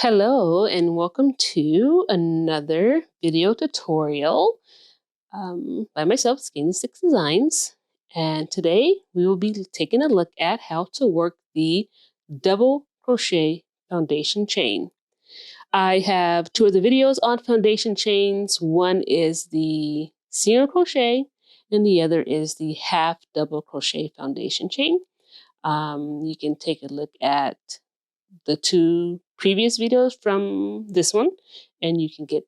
Hello and welcome to another video tutorial by myself, Skein 6 Designs. And today we will be taking a look at how to work the double crochet foundation chain. I have two of the videos on foundation chains. One is the single crochet and the other is the half double crochet foundation chain. You can take a look at the two previous videos from this one, and you can get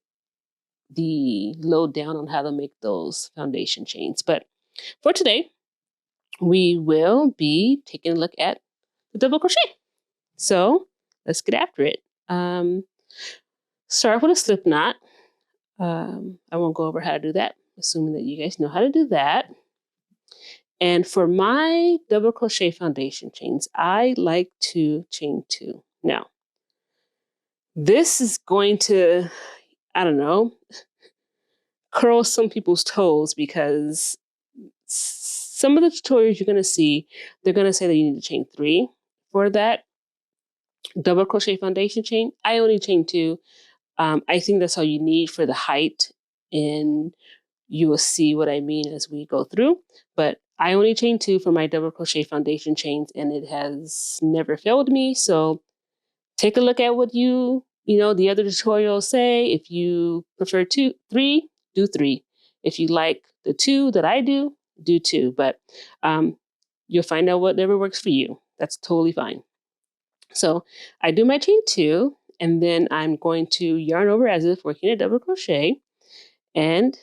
the lowdown on how to make those foundation chains. But for today, we will be taking a look at the double crochet. So let's get after it. Start with a slip knot. I won't go over how to do that, assuming that you guys know how to do that. And for my double crochet foundation chains, I like to chain 2. Now, this is going to, I don't know, curl some people's toes because some of the tutorials you're going to see, they're going to say that you need to chain 3 for that double crochet foundation chain. I only chain 2. I think that's all you need for the height, and you will see what I mean as we go through. But I only chain 2 for my double crochet foundation chains, and it has never failed me. So take a look at what the other tutorials say. If you prefer 3, do 3. If you like the 2 that I do 2. But you'll find out whatever works for you. That's totally fine. So I do my chain 2, and then I'm going to yarn over as if working a double crochet and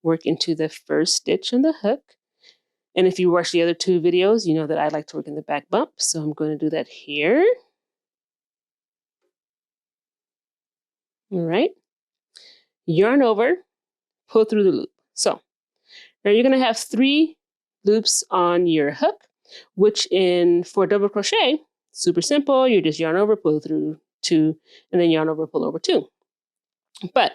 work into the first stitch on the hook. And if you watch the other 2 videos, you know that I like to work in the back bump. So I'm going to do that here. All right. Yarn over, pull through the loop. So now you're going to have 3 loops on your hook, which for double crochet, super simple. You just yarn over, pull through 2, and then yarn over, pull over 2. But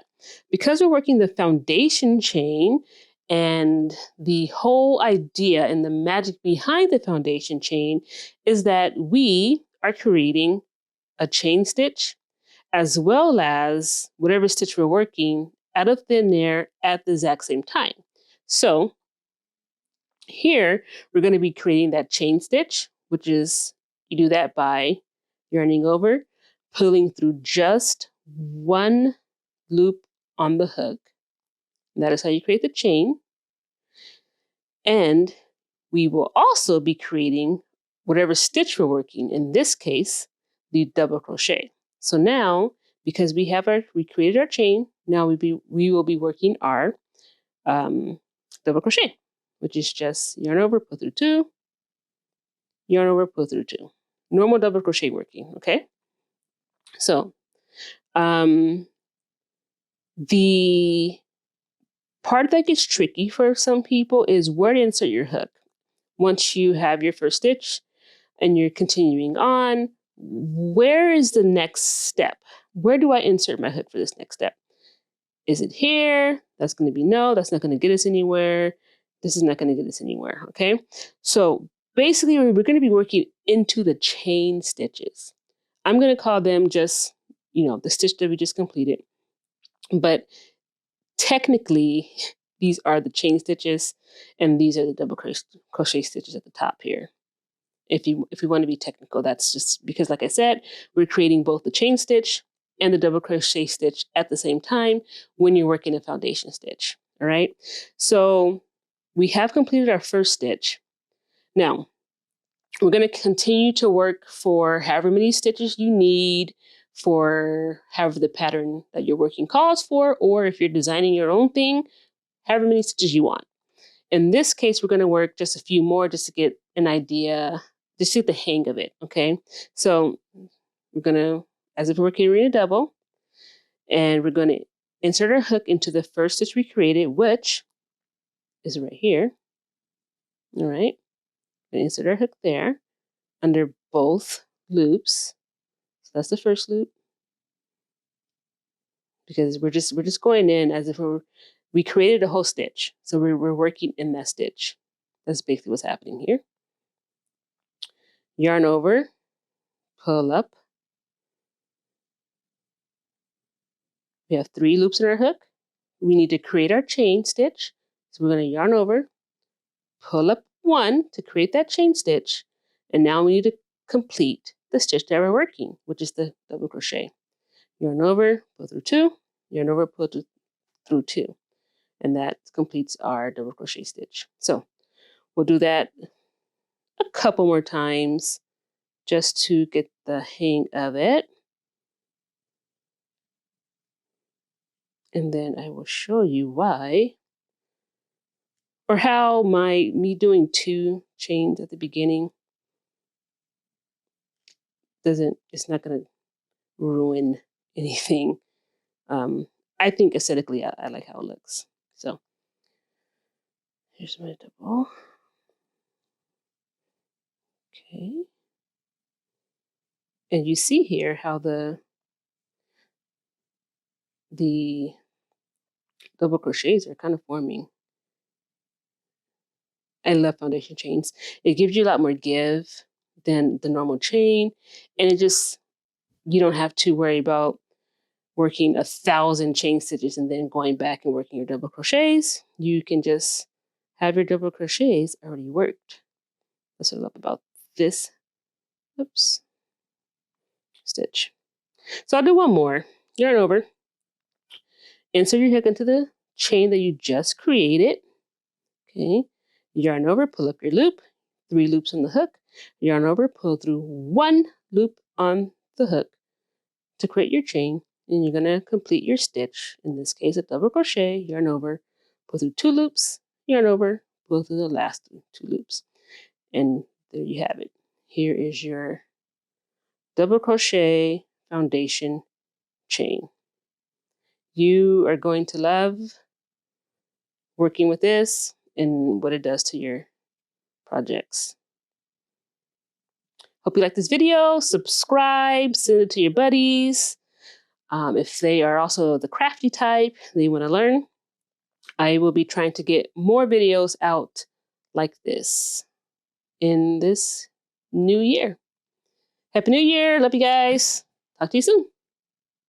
because we're working the foundation chain, and the whole idea and the magic behind the foundation chain is that we are creating a chain stitch as well as whatever stitch we're working out of thin air at the exact same time. So here we're going to be creating that chain stitch, which is, you do that by yarning over, pulling through just 1 loop on the hook. And that is how you create the chain. And we will also be creating whatever stitch we're working, in this case, the double crochet. So now, because we created our chain, now we will be working our double crochet, which is just yarn over, pull through 2, yarn over, pull through 2. Normal double crochet working, okay? So the part that gets tricky for some people is where to insert your hook. Once you have your first stitch and you're continuing on, where is the next step? Where do I insert my hook for this next step? Is it here? That's going to be no, that's not going to get us anywhere. This is not going to get us anywhere, okay? So basically, we're going to be working into the chain stitches. I'm going to call them just, the stitch that we just completed. But technically, these are the chain stitches, and these are the double crochet stitches at the top here. If we want to be technical, that's just because, like I said, we're creating both the chain stitch and the double crochet stitch at the same time when you're working a foundation stitch. All right. So we have completed our first stitch. Now we're going to continue to work for however many stitches you need, for however the pattern that you're working calls for, or if you're designing your own thing, however many stitches you want. In this case, we're going to work just a few more just to get an idea, just to get the hang of it, okay? So we're going to, as if we're carrying a double, and we're going to insert our hook into the first stitch we created, which is right here. All right, insert our hook there under both loops. So that's the first loop, because we're just going in as if we created a whole stitch. So we're working in that stitch. That's basically what's happening here. Yarn over, pull up, We have 3 loops in our hook. We need to create our chain stitch. So we're going to yarn over, pull up 1 to create that chain stitch, and now we need to complete the stitch that we're working, which is the double crochet. Yarn over, pull through 2, yarn over, pull through 2, and that completes our double crochet stitch. So we'll do that a couple more times just to get the hang of it. And then I will show you why, or how me doing 2 chains at the beginning it's not going to ruin anything. I think aesthetically, I like how it looks. So here's my double. Okay. And you see here how the double crochets are kind of forming. I love foundation chains. It gives you a lot more give than the normal chain. And you don't have to worry about working 1,000 chain stitches and then going back and working your double crochets. You can just have your double crochets already worked. That's what I love about this. Oops. Stitch. So I'll do one more. Yarn over. Insert your hook into the chain that you just created. Okay. Yarn over, pull up your loop. 3 loops on the hook. Yarn over, pull through 1 loop on the hook to create your chain. And you're going to complete your stitch. In this case, a double crochet. Yarn over, pull through 2 loops. Yarn over, pull through the last 2 loops. And there you have it. Here is your double crochet foundation chain. You are going to love working with this and what it does to your projects. Hope you like this video. Subscribe, send it to your buddies. If they are also the crafty type, they want to learn, I will be trying to get more videos out like this in this new year. Happy New Year. Love you guys. Talk to you soon.